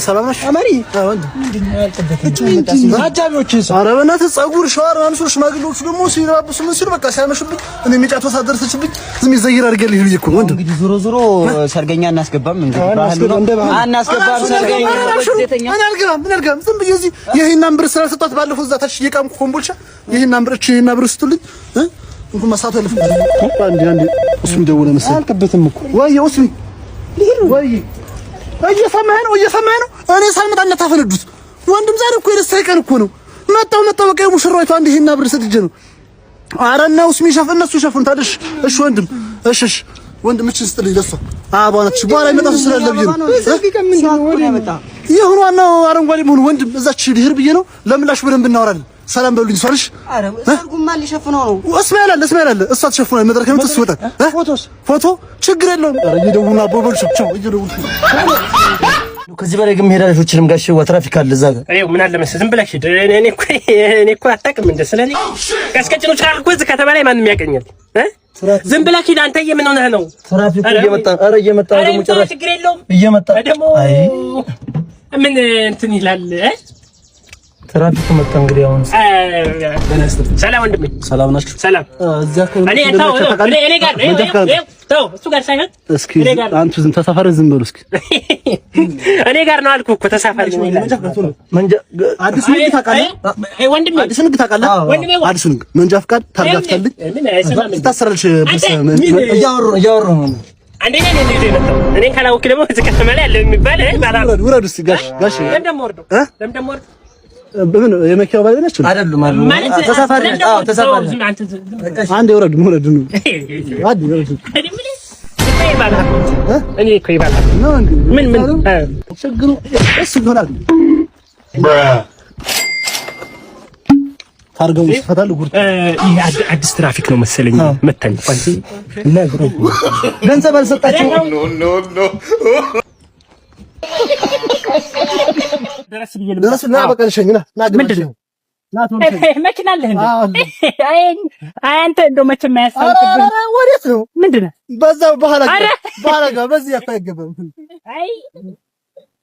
ሰላም ነሽ አማሪ? አጃቢዎችስ? ኧረ በእናትህ ፀጉር ሻወር አንሶሽ ሽማግሌዎቹ ደግሞ ሲራብሱ ምን ሲሉ በቃ ሲያመሽብኝ እኔ የሚጫት ወሳደርሰችብኝ ዝም ይዘይር አድርገልኝ ልጅ እኮ ወንድ እንግዲህ ዞሮ ዞሮ ሰርገኛ እናስገባም እንግዲህ አናስገባም ሰርገኛ እኔ አልገባም ዝም ብዬ እዚህ ይሄን ናምብር ስላልሰጣት ባለፈው እዛ ታች እየቃምኩ ኮምቦልቻ ይሄን ናምብር ስትሉኝ እንኳን ማሳት አለፍ አንዴ እሱም ደውለ መሰለኝ አልከበትም እኮ ወይ እሱ ወይ እየሰማኸኝ ነው እኔ ሳልመጣ እንዳታፈነዱት ወንድም ዛሬ እኮ የደስታ ቀን እኮ ነው መጣው በቃ ሙሽራይቱ አንድ ይሄን ናብር ሰጥጄ ነው አረና ውስጥ የሚሸፍ እነሱ ይሸፉን ታዲያ እሺ ወንድም እሺ ወንድም እቺ ስጥልኝ ለሷ አባናች በኋላ ይመጣ ስለለብኝ ነው ይሁን ዋናው አረንጓዴ መሆኑ ወንድም እዛች ልሄድ ብዬ ነው ለምላሽ በደንብ እናወራለን ሰላም በሉኝ ሶልሽ አረ ሰርጉማ ሊሸፍነው ነው እስማኤል እሷ ተሸፍነው መድረክ ነው ተስወጣ ፎቶ ችግር የለውም አረ ይደውሉና ቦቦልሽ ቻው ይደውሉ ከዚህ በላይ ግን መሄዳለሽ ወችንም ጋሽ ወትራፊክ አለ እዛ ጋር አዩ ምን አለ መሰለህ ዝም ብለሽ እኔ እኮ አታውቅም እንደ ስለኔ ካስከጭኑ ቻል እኮ እዚህ ከተማ ላይ ማንም ያቀኛል ዝም ብለሽ ሂድ አንተ ምን ሆነህ ነው ትራፊኩ እየመጣ ደግሞ ጭራሽ ችግር የለውም እየመጣ ደግሞ ምን እንትን ይላል ትራፊክ መጣ እንግዲህ አሁን ሰላም ወንድሜ ሰላም ናችሁ ሰላም እዚያ እኔ ጋር ተው እሱ ጋር ሳይሆን እስኪ አንተ ዝም ተሳፋሪ ዝም በሉ እስኪ እኔ ጋር ነው አልኩህ እኮ ተሳፋሪ መንጃ አዲስ ንግድ ታውቃለህ ወንድሜ አዲስ ንግድ ታውቃለህ ወንድሜ አዲስ ንግድ መንጃ ፍቃድ ታርጋ ፍቃድ ታሰራልሽ እያወሩ ነው አንዴ ነኝ የመጣው እኔን ካላወቅ ደግሞ እዚህ ከተማ ላይ ያለው የሚባል ማለት ውረዱ እስኪ ጋሽ ለምደም ወርዶ በምን የመኪናው ባለቤት ነች አይደሉም ማለት ተሳፋሪ ተሳፋሪ አንዴ ወረዱ ነው አዲ ወረዱ እኔ እኮ ይባላል ምን ችግሩ እሱ ይሆናል ታርጋው ይፈታል ጉርት አዲስ ትራፊክ ነው መሰለኝ መታኝ ቋንጂ ነግሮ ገንዘብ አልሰጣቸው ኖ ድረስ ና በቃ ልሸኝና ና ምንድነው መኪና አለህ እንዴ አንተ እንደው መቼም አያስፈልግም ወዴት ነው ምንድነው በዛው በኋላ ጋር በዚህ ያፋገበም አይ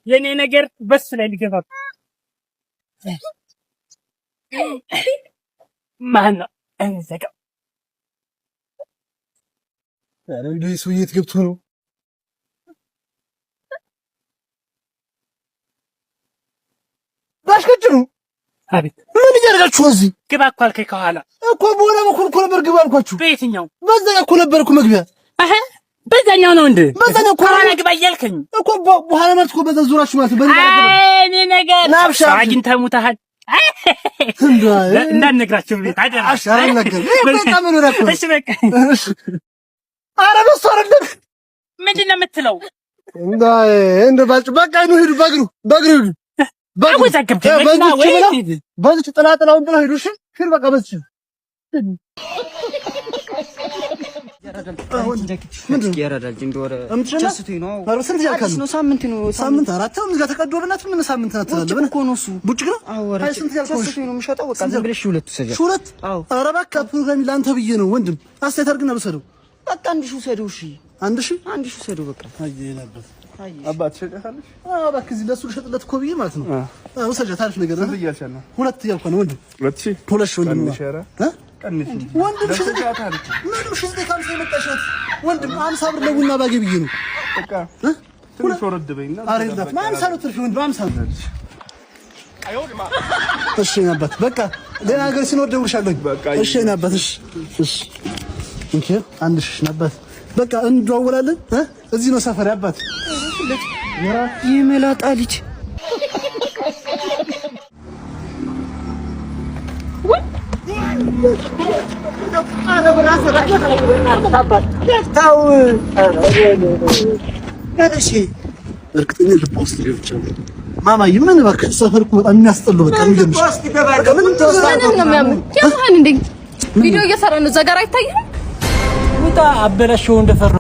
የኔ ነገር በስ ላይ ሊገባ ማን ነው እንዘጋ አረ ሰውዬት ገብቶ ነው ባሽከጭኑ አቤት ምን ይያርጋችሁ እዚህ ግባ እኮ አልከኝ ከኋላ እኮ በኋላ በኩል እኮ ነበር ግባ አልኳችሁ በየትኛው በዛ እኮ ነበር እኮ መግቢያ በዛኛው ነው እንዴ በዛኛው ከኋላ ግባ እያልከኝ እኮ በኋላ ማለት እኮ በዛ ዙራችሁ ማለት እኔ ነገር ናብሻ አግኝተህ ሙተሃል እንዳትነግራቸው ቤት አይደለም አሻራ ነገር በቃ ምን ወራኩ እሺ በቃ ኧረ በሱ አይደለም ምንድን ነው የምትለው እንደ ባጭ በቃ ነው ሄዱ በእግሩ በዚህ ጥላጥላውን ጥላ ሄዱሽ ሽር በቃ በዚህ ያራዳል እንደወረ ቸስቱኝ ነው አረሰን ያካል ነው ሳምንት አራት አሁን ጋር ተቀዶብናት ምን ሳምንት ናት ተላለበና እኮ ነው እሱ ቡጭ ነው አይ ስንት ያልኩሽ ቸስቱኝ ነው የምሸጠው በቃ ዝም ብለሽ ሁለት ሰጃ ሁለት ኧረ በቃ ፕሮግራም ላንተ ብዬ ነው ወንድም አስተያየት አድርግና በሰደው በቃ አንድ ሺህ ሰደው እሺ አንድ ሺህ ሰደው በቃ አየናበት አባት ሸቀታለሽ እባክህ እዚህ ለሱ ልሸጥለት እኮ ብዬ ማለት ነው ወሰጃ ታሪፍ ነገር ነው ይያልሻል ሁለት ያልኩ ነው ወንድም ሁለት ወንድም ቀንሽ ወንድም ሸቀታለሽ ምንም ሸቀታለሽ የመጣሻት ወንድም 50 ብር ለቡና ባገ ብዬ ነው በቃ ትንሽ ወረድ በይና አሬላት 50 ነው ትርፍ ወንድም 50 ነው እሺ አባት በቃ ሌላ ነገር ሲኖር ደውልሻለሁ እሺ አባት እሺ እንኪ አንድ ሺህ አባት በቃ እንደዋወላለን እዚህ ነው ሰፈር አባት ይመላጣ ልጅ እርግጠኛ ልብ ውስጥ ሊሆን ማማ ምን እባክህ ሰፈር እኮ በጣም የሚያስጠሉ በቃ ምንድነው ምንም ያማን እንዴ ቪዲዮ እየሰራ ነው ዘጋር አይታየም ወጣ አበላሽው እንደፈራ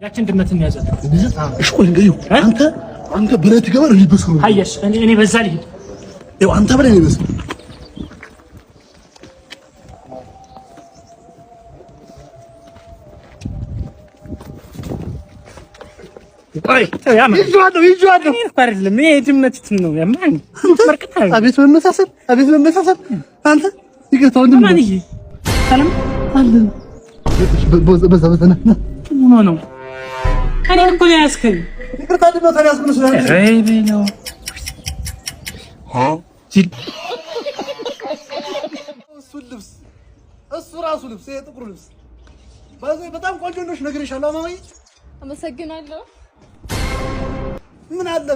ያችን ድመትን ያዘት እሺ ቆይ እንግዲህ አንተ ብረት ገበር ሊበስ ነው አየሽ እኔ በዛ ልሂድ ይኸው አንተ ብለህ ነው በስ አይ ይዟለሁ አይደለም ይሄ ድመት ነው ያማን ተመርቀታ አቤት በመሳሰል አንተ ይገታው እንዴ ማን ይሄ ሰላም አለ በዛ ነው ከኔ እኮ ያስከኝ ይቅርታ ድመት ያስብልሽ ነው አይ ነው ሲል እሱ ራሱ ልብስ የጥቁር ልብስ በጣም ቆንጆ ነሽ ነግሬሻለሁ ማማዬ አመሰግናለሁ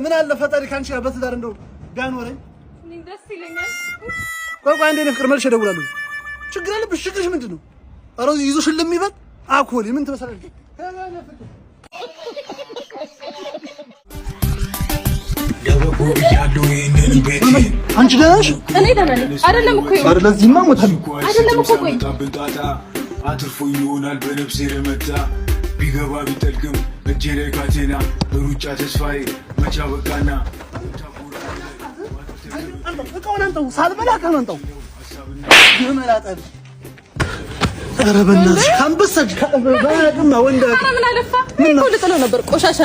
ምን አለ ፈጣሪ ካንቺ ጋር በትዳር እንደው ቢያኖረኝ እኔ ደስ ይለኛል ቆይ አንዴ ፍቅር መልሼ እደውላለሁ ችግር አለብሽ ችግርሽ ምንድን ነው ኧረ ይዞሽ ለሚበል አኮሊ ምን ትመስላለሽ አንቺ ደህና ነሽ እኔ ደህና ነኝ አይደለም እኮ አይደለም እዚህማ ሞታለሁ አይደለም እኮ ቆይ አትርፎ ይሆናል በነፍሴ ረመታ ቢገባ ቢጠልቅም እጄ ላይ ካቴና ሩጫ ተስፋዬ መቻ በቃና እቃውን አንተው ሳልበላ ካመንጠው ይመላጣል ኧረ በእናትሽ አንበሳጅ ባያግማ ወንዳ ምን አለፋ እኮ ልጥለው ነበር ቆሻሻ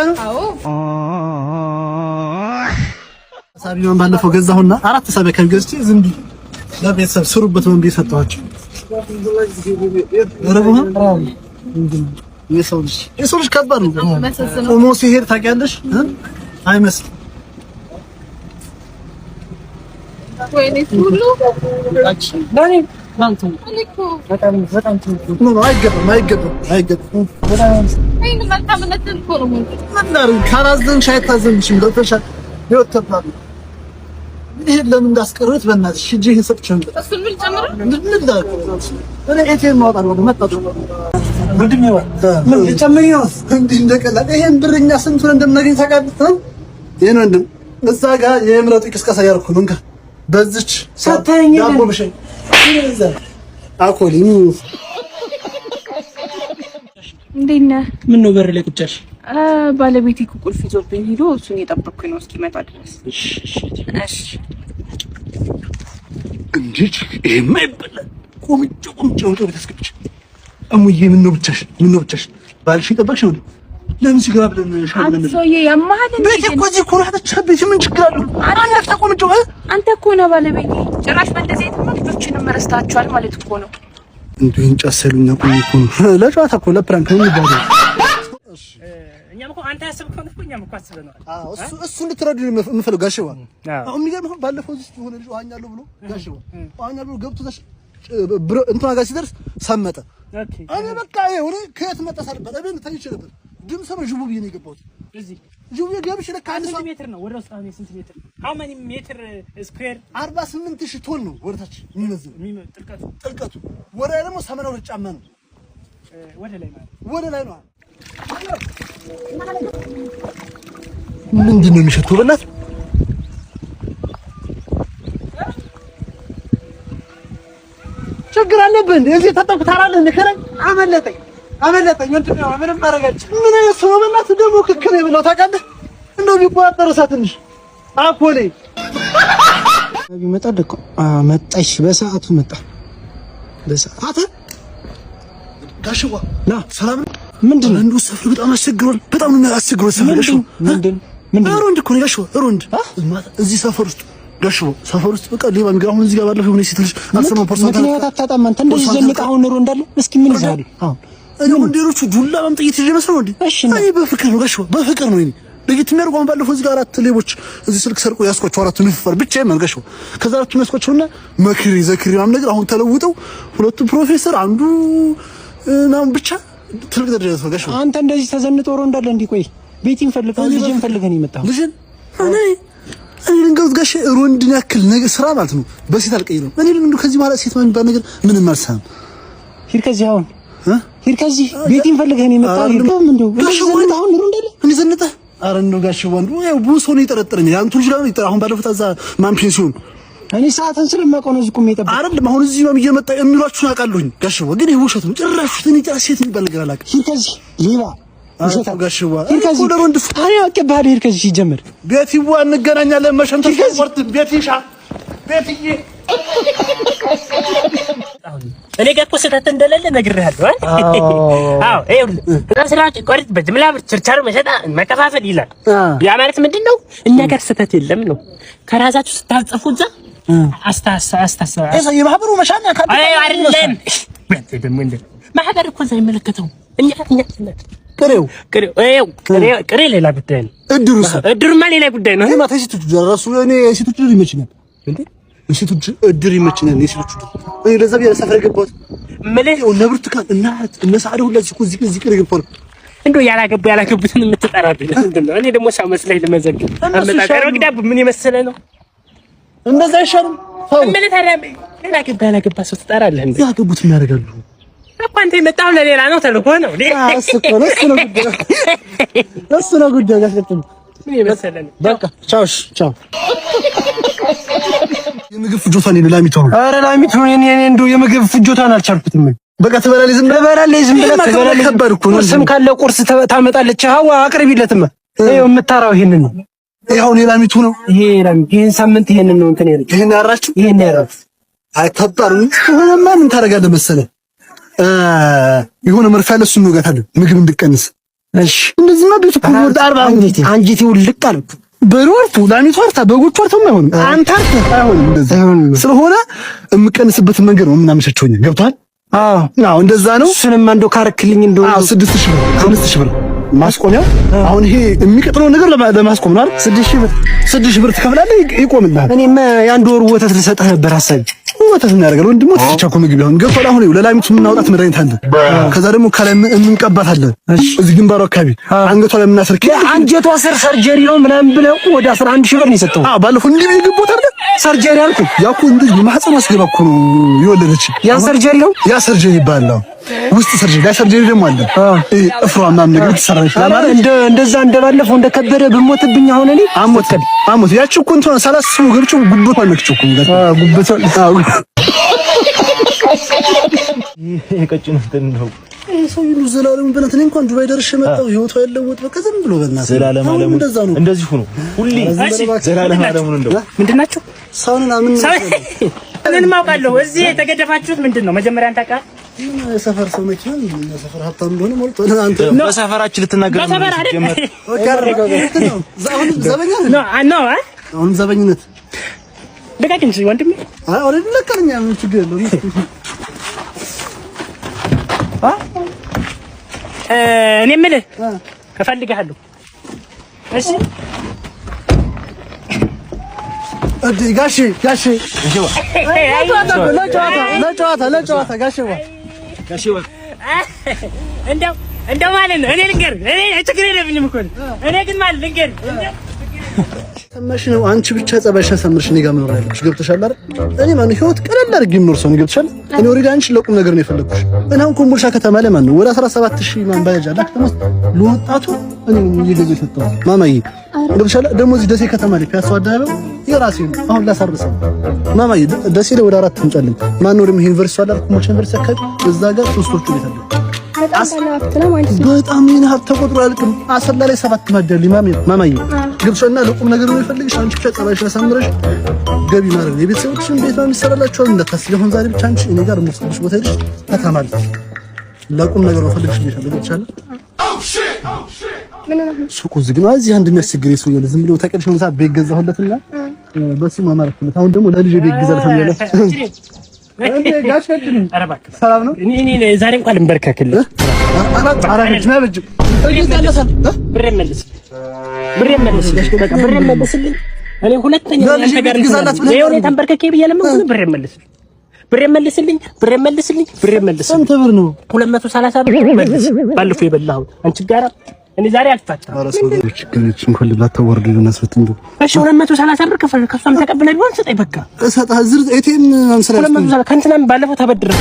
ነው አዎ ሳቢውን ባለፈው ገዛሁና 4 ሳቢያ ከገዝቼ ዝም ብዬ ለቤተሰብ ስሩበት ምን ቢሰጣቸው ወረቡህ የሰው ልጅ ከባድ ነው ቆሞ ሲሄድ ታውቂያለሽ አይመስልም ወይኔ ሁሉ ለኔ ባንቱ እኮ በጣም ነው አይገባም አይን መልካምነት እኮ ነው ማለት ካላዘንሽ አይታዘንሽም ገብተሻል ህይወት ተባለ ይሄ ለምን እንዳስቀሩት በእናትሽ እጄ ሰጥቼው እሱን ምን ጨምረው እኔ ኤቲኤም ማውጣት ነው መጣሁ ወንድሜ ምን ጨምሪ ነው እንዴ እንደቀላል ይሄን ብርኛ ስንቱን እንደምናገኝ ታውቃለህ ይሄን ወንድም እዛ ጋር የምረጡ ቅስቀሳ ያርኩ ነው እንካ በዚች ሰታኝ ዳቦ ብሸኝ ይዛ አኮሊ እንዴና ምን ነው በር ላይ ቁጫሽ ባለቤቴ ቁልፍ ይዞብኝ ሄዶ እሱን እየጠበቅኩኝ ነው እስኪመጣ ድረስ እሺ እንዴት የማይበላ ቆምጮ ተስከብች እሙዬ ምን ነው ብቻሽ ባልሽ ይጠበቅሽ ነው ለምን ሲገባ ብለን ሻብለን አሶዬ ያማህል እንዴ በዚህ እኮ ነው ተቻበሽ ምን ችግር አለው አንተ ቆምጮ አንተ እኮ ነው ባለቤቴ ጭራሽ በእንደዚህ ተመልክቶችንም ረስታችኋል ማለት እኮ ነው እንዴ እንጫሰሉኛ ቆምኮ ለጨዋታ እኮ ለፕራንክ ነው የሚባለው እኛም እኮ አንተ ያሰብከው ነው እኛም እኮ አስበናል እሱ እንድትረዱ የምፈልገው ጋሽዋ አሁን የሚገርምህ ባለፈው እዚህ ሆነ ልጅ ዋኛለሁ ብሎ ጋሽዋ ዋኛለሁ ብሎ ገብቶ እንትና ጋር ሲደርስ ሰመጠ እኔ በቃ ይሁን ከየት መጣ ሳልባል እቤት ተይቼ ነበር ድምፅ ነው ጅቡ ብዬ ነው የገባሁት እዚህ ጅቡ ገብሽ ለካ አንድ ሜትር ነው ወደ ውስጥ አሁን ስንት ሜትር how many ሜትር ስኩዌር 48000 ቶን ነው ወደታች የሚመዝነው ጥልቀቱ ወደ ላይ ደግሞ 82 ጫማ ነው ወደ ላይ ነው ምንድን ነው የሚሸተው በእናት ችግር አለብህ እንዴ እዚህ ተጠቅታራለህ ንከረኝ አመለጠኝ ወንድም ነው ምንም ማረጋች ምን አይሰው በእናት ደግሞ ክክሬ ብለው ታውቃለህ እንደው ቢቆጣጠር ሳትንሽ አፖሌ ቢመጣ ደቆ መጣሽ በሰዓቱ መጣ በሰዓቱ ጋሽዋ ና ሰላም ምንድነው እንደው ሰፈር በጣም አስቸግሯል በጣም ነው የሚያስቸግረው ሰፈር ጋሽዋ ምንድን ሮንድ እኮ ነው ጋሽዋ ሮንድ እዚህ ሰፈር ውስጥ ጋሽዋ ሰፈር ውስጥ በቃ ሌባ የሚገባ አሁን እዚህ ጋር ባለፈው ሆነ ሲትልሽ 10% ምክንያት አታጣም አንተ እንደዚህ ዘንቀ አሁን ኑሮ እንዳለ እስኪ ምን ይዛል አሁን እኔ ወንዴሮቹ ዱላ ማምጣት ይመስለው እንዴ እኔ በፍቅር ነው ጋሽዋ በፍቅር ነው እኔ ለጌት የሚያርጉ አሁን ባለፈው እዚህ ጋር 4 ሌቦች እዚህ ስልክ ሰርቆ ያስቆቸው 4 ንፍር ብቻ መንገሽው ከዛ 4 ያስቆቸውና መክሪ ዘክሪ ምናምን ነገር አሁን ተለውጠው ሁለቱ ፕሮፌሰር አንዱ ናም ብቻ ትልቅ ደረጃ ተፈጋሽ አንተ እንደዚህ ተዘንጦ ሮ እንዳለ እንዴ ቆይ ቤቲን ፈልገን ልጅን ፈልገን ይመጣው ልጅን እኔ ልንገርህ ጋሽ ሮንድን ያክል ነገር ስራ ማለት ነው በሴት አልቀይርም እኔ ልንገርህ ከዚህ በኋላ ሴት ማን ባል ነገር ምንም አልሰማም ሂድ ከዚህ አሁን ከዚህ ቤቲን ፈልገን ይመጣው እንደው ጋሽ ወንድ አሁን ሮ እንዳለ እኔ ዘንጠ አረ ነው ጋሽ ወንዱ ያው ብዙ ነው ይጠረጥረኝ አንቱ ልጅ ጋር ይጠራ አሁን ባለፈው ታዛ ማን ፔንሲዮን እኔ ሰዓትን ስለማውቀው ነው እዚህ ቆሜ አይደለም አሁን እዚህ ነው እየመጣ የሚሏችሁ አውቃለሁኝ ጋሽዋ ግን ይሄ ውሸት ነው ጭራሽ እኔ ሴት የሚባል ነገር አላውቅም ሂድ ከዚህ ሌባ ውሸት ጋሽዋ ሂድ ከዚህ ወንድ አይ አቀባሪ ሂድ ከዚህ ሲጀምር ቤቲዋ እንገናኛለን መሸምተሽ ወርት ቤቲሻ ቤትዬ እኔ ጋር እኮ ስህተት እንደሌለ ነግሬሃለሁ። አዎ ይኸውልህ ስራጭ ቆርጥ በጅምላ ችርቻሮ መሸጣ መከፋፈል ይላል። ያ ማለት ምንድነው? እኛ ጋር ስህተት የለም ነው። ከራሳችሁ ስታጽፉ እዛ አስታሳ የማህበሩ መሻና አይደለም። ደግሞ እንደ ማህበር እኮ ሳይመለከተው እኛ ቅሬ ሌላ ጉዳይ ነው። እድሩማ ሌላ ጉዳይ ነው። ማታ ሴቶች ራሱ እኔ ሴቶች እድር ይመችኛል እንዴ? ሴቶች እድር ይመችኛል። ሴቶች እኔ ለዛ ቢያ ሰፈር ገባሁት ማለት ነው። ነብርቱካን እናት እነሳደ ሁላችሁ እኮ እዚህ ቅሬ ገባሁ እንደው ያላገቡትን የምትጠራብኝ ምንድን ነው? እኔ ደግሞ ሰው መስለኝ ልመዘግብ አመጣቀረው ግዳብ ምን የመሰለ ነው? እንደዛ አይሻልም? ምን ታዲያ ያላገባ ሰው ትጠራለህ እንዴ? ያገቡት ምን ያደርጋሉ? እኮ አንተ የመጣው ለሌላ ነው ተልኮ ነው እንዴ? እሱ ነው ጉዳይ ያስቀጥሉ። ምን የመሰለ ነው? በቃ ቻው። የምግብ ፍጆታ ነው ላሚቶ። ኧረ ላሚቶ እኔ እንደው የምግብ ፍጆታን አልቻልኩትም። በቃ ትበላለህ፣ ዝም ብለህ ትበላለህ። ከበድ እኮ ነው። ቁርስም ካለ ቁርስ ታመጣለች። ሀዋ አቅርቢለትም። ይኸው የምታራው ይሄንን ነው። ይኸው ላሚቶ ነው። ይሄን ሳምንት ይሄንን ነው እንትን ያለች። ይሄን ያራችሁ ይሄን ያራችሁ። አይ ከበድ ነው። ሆነማ ምን ታደርጋለህ መሰለህ? የሆነ መርፌ ያለ እሱን እንወጋታለን ምግብ እንድቀንስ። እሺ እንደዚህ ነው ቤቱ ሁሉ 40 አንጀቴ ውልቅ አለ። በሮርቱ ላሚቱ አርታ በጎቹ አርተው አይሆንም። አንተ አርተህ አይሆንም። እንደዚህ ስለሆነ የምቀንስበት መንገድ ነው ምናመቻቸውኝ። ገብቷል? አዎ እንደዛ ነው። እሱንም አንዶ ካረክልኝ እንደው 6000 ብር ማስቆሚያው። አሁን ይሄ የሚቀጥለው ነገር ለማስቆም ነው አይደል? 6000 ብር ትከፍላለህ፣ ይቆምልሃል። እኔማ የአንድ ወር ወተት ልሰጥህ ነበር ሐሳቢ። ወተት ምን ያደርጋል ወንድሞ? ተቻኮ ምግብ ይሁን ገብቷል። አሁን ለላሚቱ የምናወጣት መድኃኒት አለ። ከዛ ደግሞ ከላይ የምንቀባት አለ። እዚህ ግንባሩ አካባቢ አንገቷ ላይ የምናሰርክ አንጀቷ ስር ሰርጀሪ ነው ምናምን ብለው ወደ 11000 ብር ነው የሰጠው። ባለፈው እንዲህ ይገቦት አይደል? ሰርጀሪ አልኩ። ያው እንዴ ማህፀን አስገባ እኮ ነው የወለደች። ያ ሰርጀሪ ነው፣ ያ ሰርጀሪ ይባላል። ውስጥ ሰርጀሪ ላይ ሰርጀሪ ደግሞ አለ። እፍሯ ምናምን ነገር ትሰራለች ማለት እንደዛ እንደባለፈው እንደከበደ ብሞትብኝ አሁን እኔ አሞት ያቺ እኮ እንትን ሳላስበው ገብቼ ጉበት አልነክቼው እኮ ጉበት የቀጭን እንትን ነው ሰው ይሉ ዘላለም በእናትህ እንኳን ዱባይ ደርሼ መጣሁ። ህይወቷ ያለውጥ በቃ ዝም ብሎ በእናትህ ዘላለም አለሙ እንደዚህ ሆኖ ሁሌ ዘላለም አለሙ እንደው ምንድን ናቸው ሰውንና ምን ማውቃለሁ። እዚህ የተገደፋችሁት ምንድን ነው? መጀመሪያ አንተ ቃል ሰፈር ሰው ነች ነው ሰፈር ሀብታም እንደሆነ ሞልቶ አንተ በሰፈራችን ልትናገር ነው ጀመር ነው ዘበኛ ነው አሁን ዘበኝነት ደጋግን እሺ ወንድሜ ኦሬዲ ለቀኛ ምን ችግር የለውም። እኔ የምልህ እፈልግሃለሁ። እሺ ጋሼ ለጨዋታ ጋሼዋ እንደው ማለት ነው። እኔ ልንገርህ እኔ ችግር የለብኝም እኮ እኔ ግን ማለት ልንገርህ ሰማሽ ነው። አንቺ ብቻ ጸባይሽን ሰምርሽ እኔ ጋር መኖር ያለብሽ ገብተሻል አይደል? እኔ ማን ህይወት ቀለል አድርጌ የምኖር ሰው ነው ገብተሻል? እኔ ኦሬዲ አንቺ ለቁም ነገር ነው የፈለኩሽ። እኔ አሁን ኮምቦልቻ ከተማ ላይ ማን ነው ወደ 17000 ማን ባጃጅ አለ ከተማ ለወጣቱ እኔ እየገዛሁ የሰጠው ማማዬ ገብተሻል? ደግሞ እዚህ ደሴ ከተማ ላይ ፒያሳ አደባባይ የራሴ ነው አሁን ላሳርሰው ማማዬ ደሴ ላይ ወደ 4 ትምጫለኝ ማን ነው ደግሞ ዩኒቨርሲቲ አለ ኮምቦልቻ ዩኒቨርሲቲ አካባቢ እዛ ጋር 3 ወር ቤት አለ። በጣም ምን ሀብት ተቆጥሮ አልቅም። አሰላ ላይ 7 ማደል ማማዬ ገብቶሻልና ለቁም ነገር ነው የፈልግሽ። አንቺ ብቻ ጸባይሽን አሳምረሽ ገቢ ማድረግ የቤተሰቦችሽን ቤት ነው የሚሰራላችሁ እንዳታስቢ። አሁን ዛሬ ብቻ አንቺ እኔ ጋር መስጠሽ ቦታ ሄደሽ ተታማል። ለቁም ነገር ነው ፈልግሽ ይሻላል ገብቶሻል። ሱቁ ዝግ ነው። እዚህ አንድ የሚያስቸግር ሰው ይኸውልህ ዝም ብሎ ተቀድሽ ነው ቤት ገዛሁለትና በሱ ማማረክለት። አሁን ደግሞ ለልጅ ቤት ገዛለት ነው ያለው እንዴ ጋሽ ከድን ሰላም ነው። እኔ ዛሬ እንኳን ልንበርከክልህ አራጅ ነው በጅ ብር መልስልኝ በቃ ብር መልስልኝ። እኔ ሁለተኛ አንተ ጋር ነው ተንበርከኬ ብያለሁ። ብር መልስልኝ። ስንት ብር ነው? 230 ብር መልስ። ባለፈው የበላኸው አንቺ ጋር እኔ ዛሬ አልፋታም። አራስ ወንዶች ግንች እንኳን ላታወርዱ ለናስፈት እንደው እሺ 230 ብር ከሷም ተቀብለህ ቢሆን ስጠኝ በቃ እሰጥህ። ዝር ኤቲኤም ማምሰላ 230 ከእንትናም ባለፈው ተበድረህ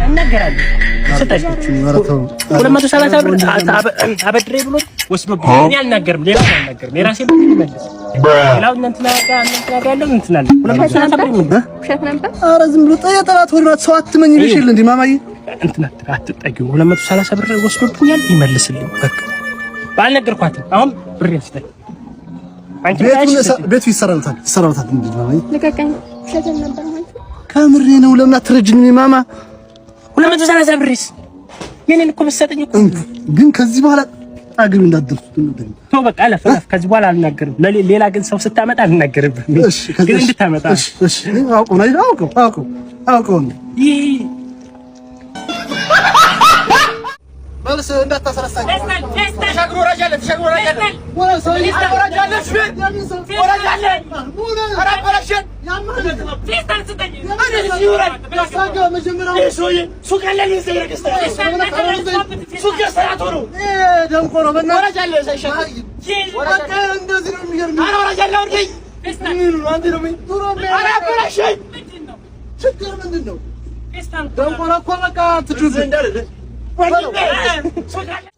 እናገራለሁ። ስጠኝ 230 ብር አበድሬ ብሎ ወስዶብኝ እኔ አልናገርም። ሌላው አልናገርም። የራሴ ብር ይመልስ። ሌላው እንትና ጋር ያለው እንትና አለ 230 ብር ይመልስ። ኧረ ዝም ብሎ ጠያጠራት ወራት ሰው አትመኝ ይልሽል እንዴ ማማዬ እንትና አትጠጊው 230 ብር ወስዶብኛል ይመልስልኝ በቃ ባልነገርኳትም። አሁን ብር ያስጠኝ ቤቱ ይሰራልታል። ልቀቀኝ። ሸተን ነበር ማለት ከምሬ ነው። ለምን አትረጅኝ ማማ? 230 ብርስ የኔን እኮ መሰጠኝ እኮ። ግን ከዚህ በኋላ አግል እንዳትደርሱት ነበር። ተው በቃ አለፈ። ከዚህ በኋላ አልናገርም። ሌላ ግን ሰው ስታመጣ አልናገርም። ግን እንድታመጣ እሺ አውቀው መልስ እንዳታሰረሳኝ። ተሻግሮ ወራጃለ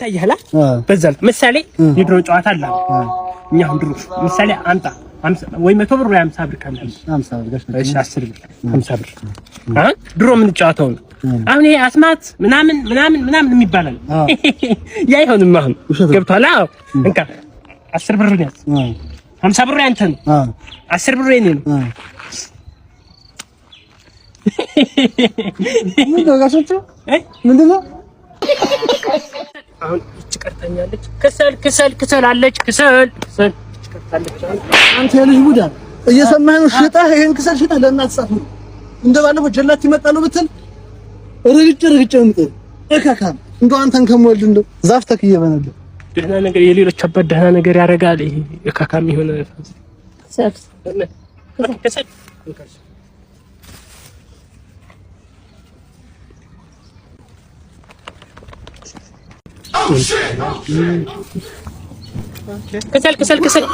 ታያላ በዛል ምሳሌ የድሮ ጨዋታ አለ። እኛ ድሮ ምሳሌ አንጣ 50 ወይ 100 ብር ወይ 50 ብር ካለ 50 ብር ጋር እሺ 10 ብር 50 ብር ድሮ ምን ጨዋታው ነው። አሁን ይሄ አስማት ምናምን የሚባላል ያ አይሆንም። አሁን ገብቷል። አዎ እንካ 10 ብር ነው 50 ብር ያንተ ነው 10 ብር የኔ ነው። ምንድን ነው አሁን እቺ ቀርታኛለች። ከሰል አለች። ከሰል ቀርታለች። አንተ የልጅ ቡዳ እየሰማህ ነው። ሽጣህ ይሄን ከሰል ሽጣህ ለእናት ጻፍ ነው። እንደባለፈው ጀላት ይመጣሉ ብትል ርግጭ ምጥል እካካም እንደው አንተን ከመወልድ እንደው ዛፍ ተክዬ በነደ ደህና ነገር የሌሎች አባት ደህና ነገር ያደርጋል። ይሄ እካካም የሆነ ከሰል ከሰል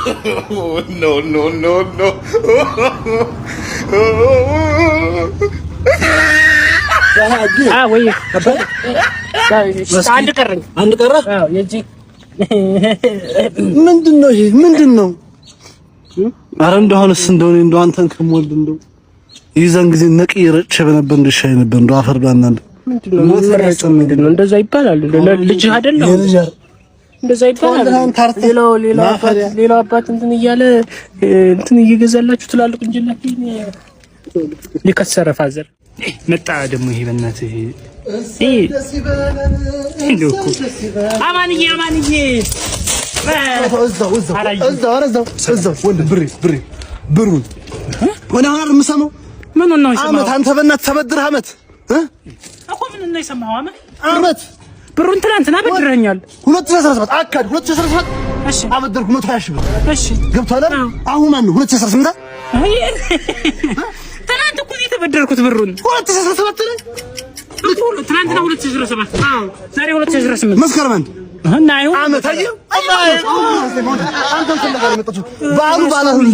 ኖ ወይ አንድ ቀረ። አዎ የጂ ምንድነው ይሄ? ምንድነው? አረ እንደሆነስ እንደው አንተን ከመወልድ እንደው ይዘን ጊዜ ነቅዬ ረጭቼ በነበር እንደሻይ ነበር። እንደው አፈር ባና ምንድነው? እንደዛ ይባላል። ልጅ አይደለም እንደዛ ይባላል። ሌላው አባት እንትን እያለ እንትን እየገዛላችሁ ትላልቅ እንጀላት ሊከሰረ ፋዘር መጣ ደግሞ ይሄ በእናትህ አማንዬ እዛው ወንድ ብሩን ወና ሀር የምሰማው ምን ነው ይሰማው? አመት አንተ በእናትህ ተበድረህ አመት እኮ ምን ነው ይሰማው? አመት ብሩን ትናንትና በድረኛል 2017 አካድ 2017 እሺ አበደርኩ 120 ሺህ ብር እሺ ገብቷል። አሁን ማን ነው 2018 ትናንት እኮ ነው የተበደርኩት ብሩን 2017 ላይ ትናንትና 2017 አዎ ዛሬ 2018 መስከረም አንድ እና አይሁ አመት አየሁ አንተ ተለጋለ መጣችሁ ባሉ ባላሁን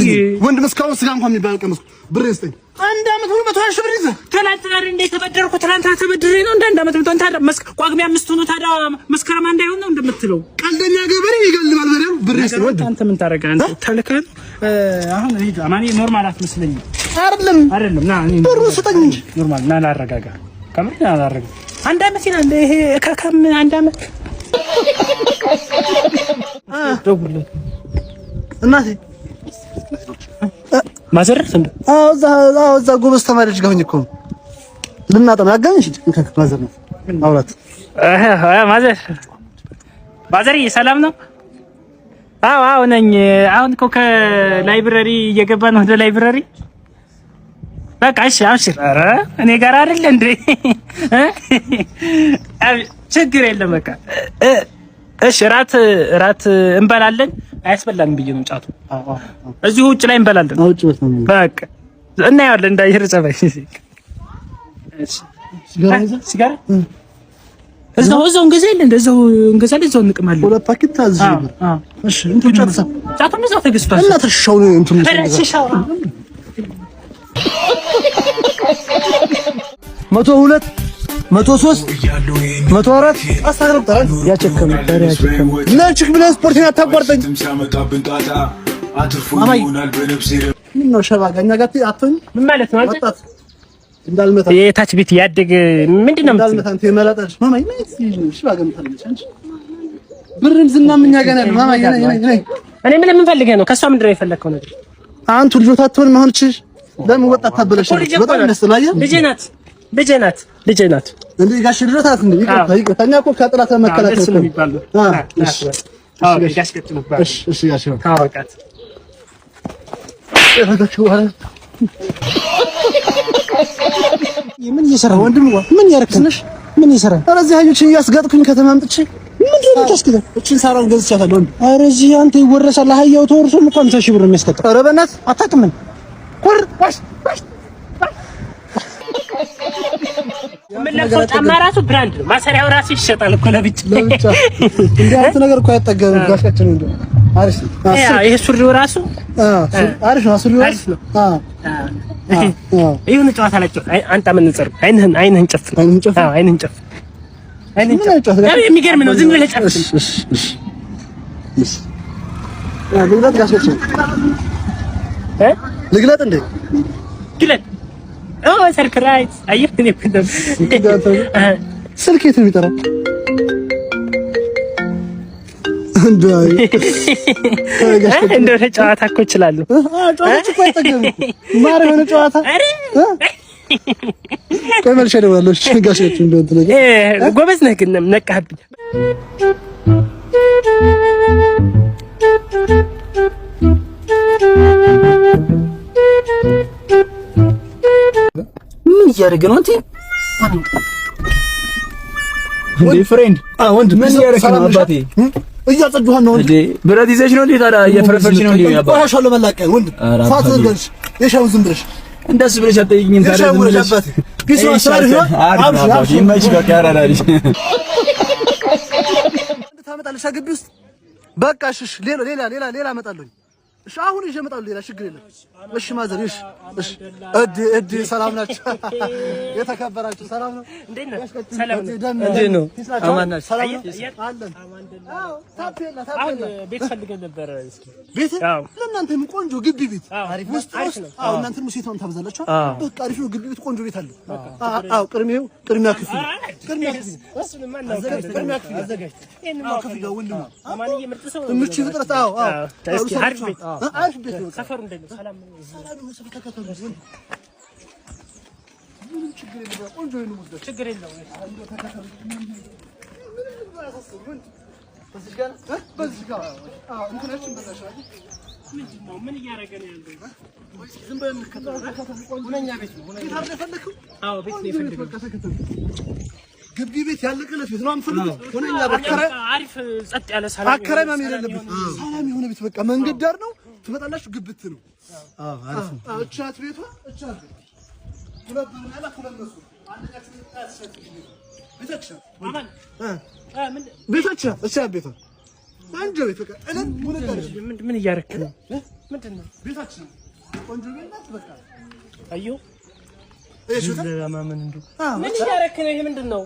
ወንድ መስካው ስጋ እንኳን የሚባል ቀመስኩ ብር ይስጠኝ አንድ አመት 120 ሺህ ብር ይዘህ ትናንትና እንደ ተበደርኩ ትናንትና ተበድሬ ነው እንደ አመት ነው ታዲያ ቋግሜ 5 ሆኖ ታዲያ መስከረም አንድ አይሆን ነው እንደምትለው ቀልደኛ ገበሬ ይገልባል በሬው ብር ይስጠኝ ወንድ አንተ ምን ታረጋለህ አንተ ተልከህ አሁን ሂድ አማኒ ኖርማል አትመስለኝም አይደለም ና ብሩ ስጠኝ እንጂ ኖርማል ና ላረጋጋ ከምር ና ላረጋጋ አንድ አመት ይላል ይሄ ከከም አንድ አመት ደውልልኝ እናቴ ማዘርፍ እንደ እዛ ጎበዝ ተማሪዎች ጋር ሆኜ እኮ ልናጠና አጋኝሽ ማዘር ነው አውራት ማዘር ሰላም ነው? አዎ ነኝ። አሁን እኮ ከላይብረሪ እየገባን ወደ ላይብረሪ በቃ እሺ አብሽር። ኧረ እኔ ጋር አይደል እንዴ? ችግር የለም በቃ እሺ። እራት እንበላለን። አያስበላንም ብዬ ነው ጫቱ። እዚሁ ውጭ ላይ እንበላለን። በቃ እናያለን እንዳይር ጸባይ። እሺ ሲጋራ እዛው እንገዛለን፣ እንደዛው እንገዛለን፣ እዛው እንቅማለን። ሁለት ፓኬት ታዝዥ ነበር። እሺ እንትን ጫቱን እዛው ተገዝቷል እና ተሻው ነው እንትን ተሻው 102 103 104 አስተካክል። ያቸከም ለችክ ብለህ ስፖርት አታቋርጠኝ። ምን ነው ሸባጋኛ ጋር አትሆን? ምን ማለት ነው አንተ? እንዳልመታ የታች ቤት ያደገ ምንድነው? እንዳልመታ አንተ የመላጣሽ ማማዬ ነኝ። ሸባጋም ታለች አንቺ ብርም ዝናም እኛ ጋር ነው ማማዬ ነኝ። እኔ ምን ፈልገህ ነው? ከሷ ምንድነው የፈለከው ነገር? አንቱ ልጆት አትሆን ማሆን እቺ ለምን ወጣት ታበለሽ? በጣም ደስላየ ልጄ ናት እንዴ ጋሽ ልጆት አት እንዴ ይቀጣኛ እኮ ከጥላት መከላከል ነው የሚባለው። ጋሽ ከጥሉ ባል እሺ ጋሽ ታወቃት ምን እየሰራ ወንድም ምን ያረክነሽ? ምን እየሰራ ኧረ እዚህ አዩችን እያስጋጥኩኝ ከተማ አምጥቼ ምንድነው ታስከደ እቺን ሳራን ገዝቻታለሁ። ኧረ እዚህ አንተ ይወረሳል። አህያው ተወርሶ 50,000 ብር የሚያስቀጣ ኧረ በእናትህ አታውቅም። ቁር ዋሽ ምን ለፈው ጫማ ራሱ ብራንድ ነው። ማሰሪያው ራሱ ይሸጣል እኮ ለብቻ እንዴ አንተ ነገር እኮ ያጠገብ ጋሽካችን እንዴ አሪፍ ነው። ይሄ ሱሪው ራሱ አሪፍ ነው። ሱሪው አሪፍ ነው። ይሁን ጨዋታ አላቸው። አንተ ምን እንጸር አይንህን ጨፍን። አይንህን ጨፍን። የሚገርም ነው። ዝም ብለህ ጨፍን። እሺ ልግለጥ ጋሽካችን ልግለጥ እንዴ ግለጥ። ሰርፕራይዝ አየህ እኔ ስልክ የት ነው የሚጠራው? እንደው ጨዋታ እኮ እችላለሁ። ጨዋታ እኮ አይጠገም ማር የሆነ ጨዋታ ከመልሼ እደውላለሁ። ጋሽካችን እንደው እንትን ነገር ጎበዝ ነህ ግን ነቃህብኝ። ምን እያደረገ ነው አንተ? እንዴ ፍሬንድ ወንድ ምን እያደረገ ነው አባቴ? እያጸዱህ ነው እንዴ? ብረት ይዘሽ ነው እንዴ ታዲያ? እየፈረፈርሽ ነው እንዴ አባቴ? ቆሻሻው ለመላቀቅ ወንድ ፋት ዘርሽ የሻው ዝም ብለሽ እንደሱ ብለሽ አትጠይቂኝም ታዲያ? ዝም ብለሽ ቢስ ማስራሪ ነው አባቴ ይመችሽ። በቃ ያራዳልሽ ታመጣለሽ ግቢ ውስጥ በቃ እሺ። ሌላ እመጣለሁ። እሺ አሁን ይዤ እመጣለሁ። ሌላ ችግር የለም። እሺ ማዘር እሺ እዲ ሰላም ናችሁ? የተከበራችሁ ሰላም ነው? እንዴት ነው? ሰላም ነው? እንዴት ነው? አማን ናችሁ? ሰላም ነው? አለን። አዎ ታፔላ ቤት ፈልገን ነበር። እስኪ ቤት ለእናንተ ምን ቆንጆ ግቢ ቤት ውስጥ ነው። አዎ እናንተ ደግሞ ሴቷን ታበዛላችሁ። በቃ አሪፍ ነው ግቢ ቤት፣ ቆንጆ ቤት አለ። አዎ ቅድሚያ ክፍል እሱን ማን ነው? ቅድሚያ ክፍል አዘጋጅ። ይሄንማ ክፍል ነው ወንድም አማንዬ ምርጥ ሰው ነው። ምቹ ፍጥረት እስኪ አሪፍ ቤት አሪፍ ቤት ነው። ሰፈሩ እንዴት ነው? ሰላም ነው? ሰላም ነው። ሰፈሩ ተከተሉ። ምንም ችግር የለም። ቆንጆ ነው። ሙዝደ ችግር የለም። በዚህ ጋር እንትናችን በዛሻል። ምንድነው? ምን እያደረገ ነው ያለው? ዝም ብለን እንከተለው። ሁነኛ ቤት ነው። ሁነኛ ቤት የፈለከው? አዎ ቤት ነው የፈለከው። ግቢ ቤት ያለቀለት ቤት ነው የምፈልገው። ሁነኛ ቤት አሪፍ ጸጥ ያለ ሰላም አከራይ ማም የሌለበት ሰላም የሆነ ቤት በቃ መንገድ ዳር ነው። ትመጣላችሁ። ግብት ነው። አሪፍ ነው። እቻት ቤቷ እቻት ሁለት ነው ያላ ሁለነሱ አንደኛችሁ ታስፈት ቤታችን ማማን ቤታችን እቻት ቤቷ አንጀ ቤት በቃ እለን ምን እያደረክ ነው? ምንድነው? ቤታችን ቆንጆ ቤት ናት። በቃ አዩ እሺ ለማመን እንዱ ምን እያደረክ ነው? ይሄ ምንድነው?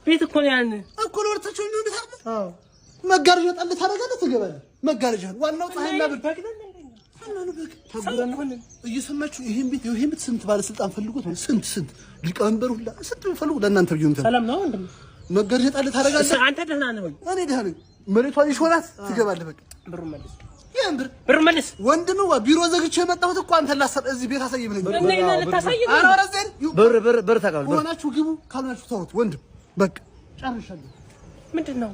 ቤት እኮ ነው ያን እኮ ነው ወርታችሁ ነው ቤት አይደል? አዎ መጋረጃ ጣል ታደርጋለህ፣ ትገባለህ። መጋረጃ ዋናው ፀሐይና ብርድ እየሰማችሁ ይሄን ቤት ስንት ባለስልጣን ፈልጎት ነው? ስንት ሊቀመንበር ሁላ ስንት ፈልጎ ለእናንተ ቢሆን ሰላም ነው ወንድም። መጋረጃ ጣል ታደርጋለህ። አንተ ደህና ነህ ወይ? እኔ ደህና ነኝ። መሬቷ ይሾላት ትገባለህ። በቃ ብሩን መልስ፣ ብሩን መልስ። ወንድም ቢሮ ዘግቼ የመጣሁት እኮ አንተ እዚህ ቤት አሳየኝ ብለኝ በር ታውቃለህ። ሆናችሁ ግቡ፣ ካልሆናችሁ ተውት። ወንድም በቃ ጨርሻለሁ። ምንድነው?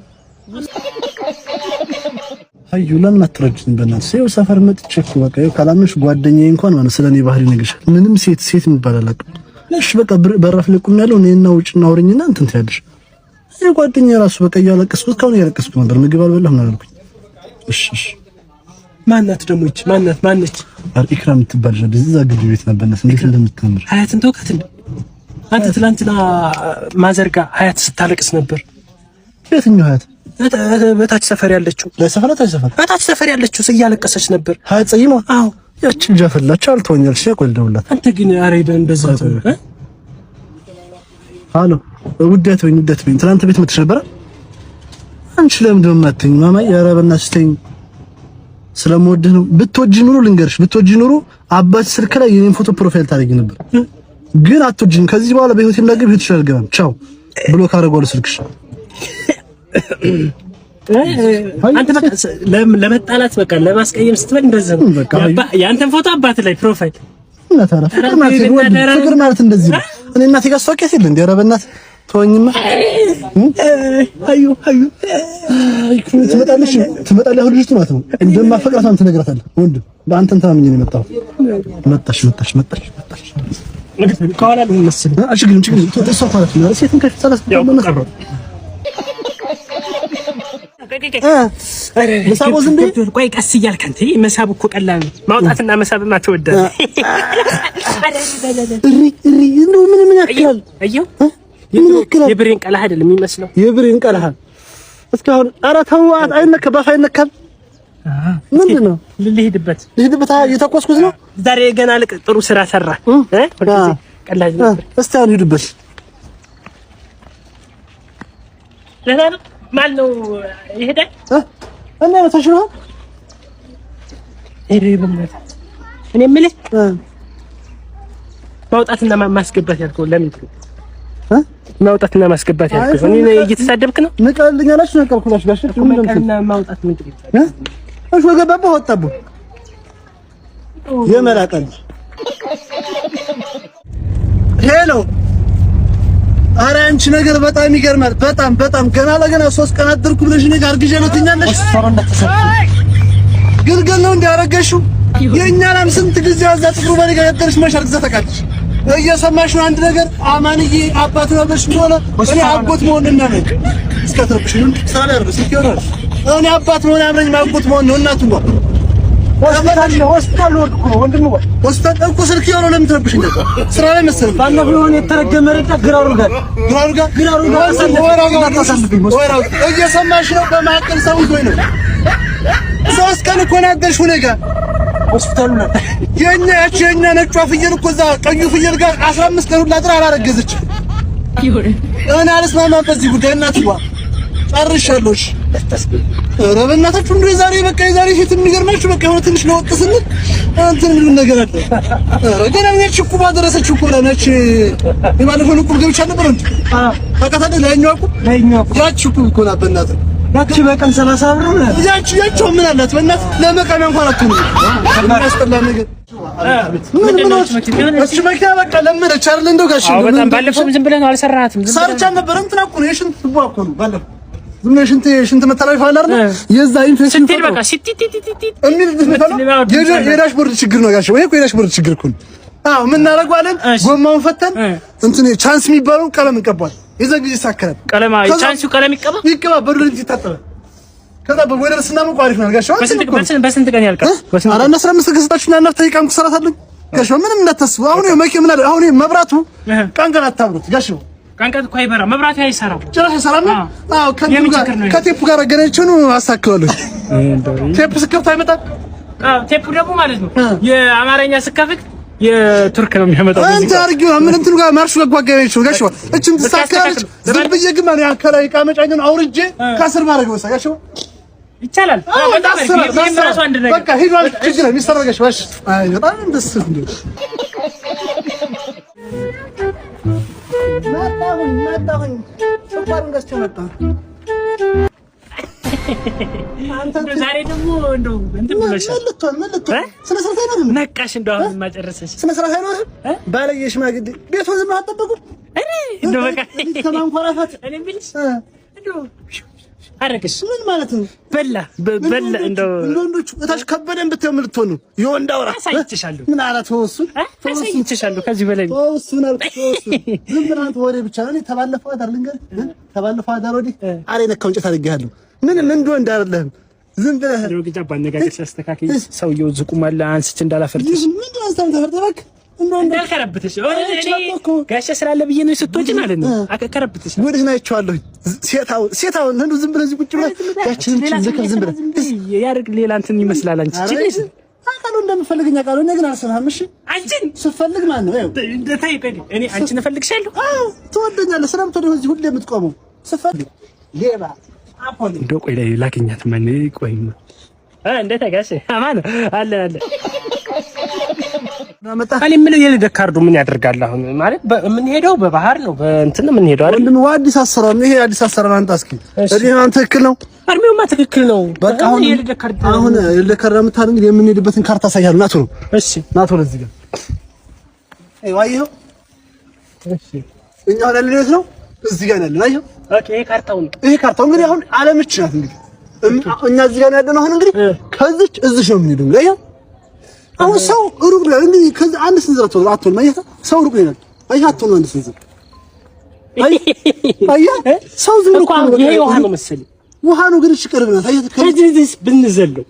አዩ ለምን አትረጅኝ? በእናትሽ ይኸው ሰፈር መጥቼ እኮ በቃ ይኸው ካላመንሽ ጓደኛዬ እንኳን ማለት ስለኔ ባህሪ ነግርሻል። ምንም ሴት የሚባል አላውቅም። እሺ በቃ በራፍ ላይ ቁም ያለው እኔና ውጭና አውሪኝና እንትን ትያለሽ። ይሄ ጓደኛዬ ራሱ በቃ እያለቀስኩት ካሁን እያለቀስኩት ነበር። ምግብ አልበላሁም ነው ያልኩኝ። እሺ ማናት ደግሞ ይች ማነች? ኢክራም የምትባል ልጅ እዛ ግቢ ቤት ነበርና እንዴት እንደምትከምር ሀያትን ተውካት እንዴ? አንተ ትላንትና ማዘርጋ ሀያት ስታለቅስ ነበር። የትኛው ሀያት? በታች ሰፈር ያለችው በታች ሰፈር ያለችው እያለቀሰች ነበር። ሀያት ጸይማ? አዎ ያቺ ልጅ አፈላች አልተወኛል። እሺ ቆልደውላት። አንተ ግን አሬበን እንደዛ አሎ ውደት ወይ ትናንት ቤት መጥተሽ ነበር። አንቺ ለምን ደማተኝ ማማዬ? ኧረ በእናትሽ ተይኝ። ስለምወድህ ነው። ብትወጂ ኑሮ ልንገርሽ፣ ብትወጂ ኑሮ አባት ስልክ ላይ የኔን ፎቶ ፕሮፋይል ታደርጊ ነበር። ግን አትወጂኝ። ከዚህ በኋላ በህይወት እንዳገብ ህይወትሽ አልገባም። ቻው ብሎ ካረጋው ስልክሽ አንተ በቃ ለመጣላት በቃ ለማስቀየም ስትበል እንደዚህ ነው። የአንተን ፎቶ አባት ላይ ፕሮፋይል እና ታራ ፍቅር ማለት እንደዚህ ነው። እኔ እናቴ ጋር ሷቅ ያሲል እንደ ኧረ በእናትህ ተወኝማ። አዩ ትመጣለህ አሁን ልጅቱ ማለት ነው እንደማፈቅራት አንተ ነግራታለህ። ወንድ በአንተን ተማምኜ ነው የመጣሁት። መጣሽ ከኋላ ነው መሰለኝ። ችግር ተሰፋ ማለት ነው። ሴትን ከፍተህ መሳቡ ዝም ብዬ ቆይ ቀስ እያልክ አንተ መሳቡ እኮ ቀላል ነው። ማውጣትና መሳብማ ተወደደ። ምን ያክላል? አየው የብሬን ቀላህ አይደለም የሚመስለው። የብሬን ቀላህ እስካሁን ኧረ ተው አይነካም፣ ባፍ አይነካም። ምንድነው? ልሄድበት እየተኮስኩት ነው። ዛሬ ገና ልቅ ጥሩ ስራ ሰራ። ቀላህ ነበር። እስቲ አሁን ሂዱበት። ለታና ማን ነው ይሄዳል? እና ተሽሎ እኔ የምልህ ማውጣትና ማስገባት ያልከው ለምን ነው? ማውጣትና ማስገባት ያልከው እኔ እየተሳደብክ ነው? ንቀልልኝ አላችሁ ነቀልኩላችሁ ጋሽ እና ማውጣት ምን ትልኝ? እሺ ወገባባ ወጣቡ የመላቀል ሄሎ። ኧረ አንቺ ነገር በጣም ይገርማል። በጣም ገና ለገና 3 ቀን አድርኩ ብለሽ ነገር አርግዤ ነው ትኛለሽ። ግልገል ነው እንዲያረገሽው የኛላም ስንት ጊዜ ያዛ ጥሩ በኔ ጋር ያደርሽ መሻር ግዛ ተቃጥሽ እየሰማሽ ነው። አንድ ነገር አማንዬ አባት ነው ብለሽ እንደሆነ እኔ አጎት መሆንና ነው እስከተርብሽ ምን ሳላ ያርብስ ይሆናል። እኔ አባት መሆን አብረኝ ማጎት መሆን ነው። እናቱ ነው ሆስፒታል ወርኩ ወንድሙ ሆስፒታል እኮ ስልክ ያለው ለምን ተረብሽ እንደ ስራ ላይ መሰለኝ። ባለፈው የሆነ የተረገመ ረዳ ግራሩ ጋር እየሰማሽ ነው። በማዕከል ሰው ይዞኝ ነው 3 ቀን እኮ ናገርሽው ነገር ሆስፒታሉ ነው የኛ ነጯ ፍየል እኮ እዛ ቀዩ ፍየል ጋር 15 ቀን ሁላ ጥራ አላረገዘች። እኔ አልስማማም በዚህ ጉዳይ እናትዋ ጨርሻለሁ። ኧረ በእናታችሁ እንደው የዛሬ ፊት የሚገርማችሁ በቃ የሆነ ትንሽ ለወጥ ስንል እንትን ምን ነገር አለ። ኧረ ገና ነች እኮ ባደረሰች እኮ ነች። የባለፈው እኮ ገብቻ ነበር እንዴ? ታውቃታለህ? ላይኛው ያቺ እኮ ናት በእናትህ ያቺ በቀን 30 ብር ነው ያቺ ምን አላት በእናትህ ለመቀሚያ እንኳን አትሆንም። ያስጠላ ነገር እሺ መኪና በቃ ለመደች አይደል? እንደው ጋሽ በጣም ባለፈው ዝም ብለህ ነው አልሰራሃትም? ሰርቻ ነበር እንትና እኮ ነው የሽንት ትቧ እኮ ነው ባለፈው ዝም ብለሽ ሽንት መተላለፊያ አለ አይደል? የዛ ኢንፌክሽን ስንት በቃ ሲቲቲቲቲ እሚል የዳሽቦርድ ችግር ነው ጋሽ። ወይ እኮ የዳሽቦርድ ችግር እኮ ነው። አዎ ምን እናደርገዋለን? ጎማውን ፈተን እንትን ቻንስ የሚባለው ቀለም እንቀባዋለን። የዛ ጊዜ ሳከረ ቀለም ቻንሱ ቀለም ይቀባ በዱለት ይታጠባል። ከዛ በወደር ስናመቁ አሪፍ ነው ጋሽ። በስንት ቀን ያልቃል? ኧረ እና 15 ገዝታችሁና እናፍታ ይቃም ኩሰራታለኝ ጋሽ። ምንም እንዳታስቡ። አሁን መኪና ምን አለ አሁን መብራቱ ቀን አታብሩት ጋሽ። ቀንቀት እኮ አይበራ መብራት አይሰራም ጭራሽ አይሰራም። አዎ ከቴፑ ጋር አገናኝቼው ነው አሳክሏለሁ። ቴፑ ስከፍት አይመጣም። አዎ ቴፑ ደግሞ ማለት ነው የአማርኛ ስከፍት የቱርክ ነው የሚያመጣው። አንተ አርጊው ምን እንትኑ ጋር ማርሹ ጋር አገናኝቼው ጋሽ። እቺም ተሳካለች። ዝም ብዬ ግን ማለት ያከራይ ዕቃ መጫኛውን አውርጄ ከስር ማድረግ ነው ጋሽ። ይቻላል። በጣም ይምራሱ አንድ ነገር በቃ ሄዷል። ችግር ነው ይሰራጋሽ። ዋሽ አይ በጣም ደስ ይላል። መጣሁኝ ሱፐር ገዝቼ መጣሁ። አንተ ዛሬ ደግሞ እንደው እንትን ብለሻል። ምን ልትሆን ስነ ስርዓት አይኖርም። ነቃሽ እንደው አሁን ማጨረሰሽ ስነ ስርዓት አይኖርም። ባለየ ሽማግሌ ቤቱን ዝም አትጠብቁ። እንደው በቃ ተማንኮራፋት እኔ ብልሽ እንደው አረክሽ ምን ማለት ነው? በላ እንደው ወንዶቹ እታች ከበደን ብትየው ምን ልትሆኑ የወንድ አውራ አሳይቼሻለሁ። ምን አላት ወሱ አሳይቼሻለሁ። ከዚህ በላይ ወሱን አልኩት። ዝም ብለህ አንተ ወሬ ብቻ ነው። ተባለፈው አዳር ልንገርህ ተባለፈው አዳር ወዲህ አሬ ነካው እንጨት አድርጌሃለሁ። ምንም እንደው እንዳረለህም ዝም ብለህ ነው ግጫ ባነጋገር ሲያስተካክል ሰውየው ዝቁማላ አንስች እንዳላፈርጥሽ ምን አንተም ተፈርጠበክ እንዳልከረብትሽ ጋሻ ስላለ ብዬ ነው ስትወጪ ማለት ነው። አከረብትሽ ወዲህ ነው አይቼዋለሁ። ሴታው እንደው ዝም ብለህ እዚህ ቁጭ ብለህ ያቺን ልጅ ዝም ብለህ ያርግ ሌላ እንትን ይመስላል። አንቺ ጭንሽ አቃሉ እንደምፈልግኝ አቃሉ እኔ ግን አልሰማህም። እሺ አንቺን ስትፈልግ ማን ነው? ተይ እኔ አንቺን እፈልግሻለሁ። አዎ ትወደኛለህ። ስለምትወደው እዚህ ሁሌ የምትቆመው ስትፈልግ ሌባ አፖል እንደው ቆይ ላይ ላክኛት ማን ቆይ እንዴት ጋሼ አማን አለ እኔ የምለው የልደት ካርዱ ምን ያደርጋል አሁን? ማለት የምንሄደው በባህር ነው በእንትን ነው የምንሄደው አይደል? ወንድም አዲስ አሰራር ነው ይሄ። አዲስ አሰራር አንተ እስኪ እዲህን ትክክል ነው። አርሚውማ ትክክል ነው። በቃ አሁን የልደት ካርድ የምታደርግ እንግዲህ የምንሄድበትን ካርታ አሳያለሁ። ናቶ ነው። እሺ ናቶ ለዚህ ጋር አይዋየው። እሺ እኛ ሆነ ለሌት ነው እዚህ ጋር ያለን አይው። ኦኬ ይሄ ካርታው ነው። ይሄ ካርታው እንግዲህ አሁን ዓለምች ናት እንግዲህ እኛ እዚህ ጋር ያለን አሁን እንግዲህ ከዚች እዚህ ነው የምንሄደው እንግዲህ አይው። አሁን ሰው ሩቅ ነው እንግዲህ ከዚህ አንድ ስንዝር አትሆንም አይታ ሰው ሩቅ ነው አይታ አትሆንም አንድ ስንዝር አያ ሰው ዝም ብሎ ይሄ ውሃ ነው መሰለኝ ውሃ ነው ግን እሺ ቅርብ ናት አይታ ከዚህ ብንዘለው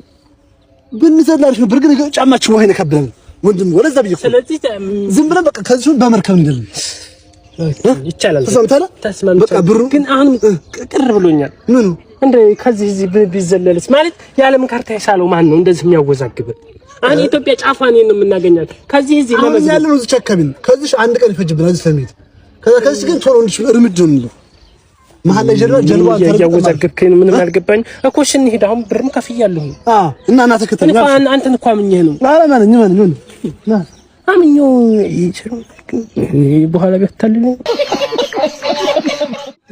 አሪፍ ነው ብርግን ጫማችን ውሃ ይነካብናል ወንድም ወደዛ ብዬ ስለዚህ ዝም ብለን በቃ ከዚህ በመርከብ እንሄዳለን ይቻላል ተስማምተናል በቃ ብሩ ግን አሁን ቅር ብሎኛል ምኑ እንደ ከዚህ እዚህ ቢዘለልስ ማለት የዓለም ካርታ የሳለው ማን ነው እንደዚህ የሚያወዛግብ? አሁን ኢትዮጵያ ጫፏን ነው የምናገኛት። ከዚህ እዚህ ለምን ያለው ነው ተቸከብን። ከዚህ አንድ ቀን ይፈጅብናል እዚህ ለሚሄድ ከዚህ ግን ቶሎ እንድሽ እርምጃ ነው መሀል ላይ ጀልባ ያወዛግብከኝ ነው ምንም አልገባኝ እኮ። እሺ እንሂድ አሁን ብርም ከፍያለሁ። እና ተከተል አንተን እኮ አምኜህ ነው። ኧረ ማን አምኜው ይችላል በኋላ ቢያታልኝ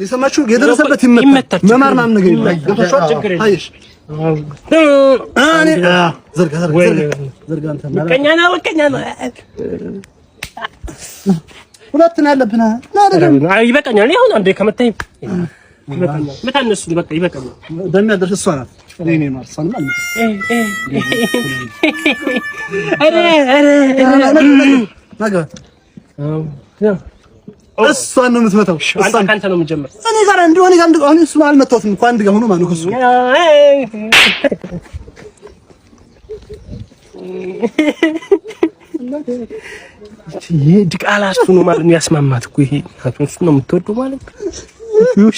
የሰማችሁ የደረሰበት ይመታል። መማር ምናምን ነገር ይላል ገብቶሻል? አይሽ ዘርጋ አንተ በቀኛ ነው ሁለት ነው ያለብና አይ ይበቃኛል። አሁን አንዴ ከመታኝ ይበቃኛል። መታነሱ በቃ ይበቃኛል። በሚያደርስ እሷ ናት እኔ ነው እሷን ማለት ናጋ እሷን ነው የምትመታው። አንተ ካንተ ነው የምጀምር። እኔ ጋር እንደሆነ ጋር እንደሆነ እሱ አልመታሁትም እኮ አንድ ጋር ሆኖ ማነው እሱ ይሄ ድቃላ እሱ ነው ማለት ነው ያስማማት እኮ ይሄ እሱ ነው የምትወደው ማለት ነው።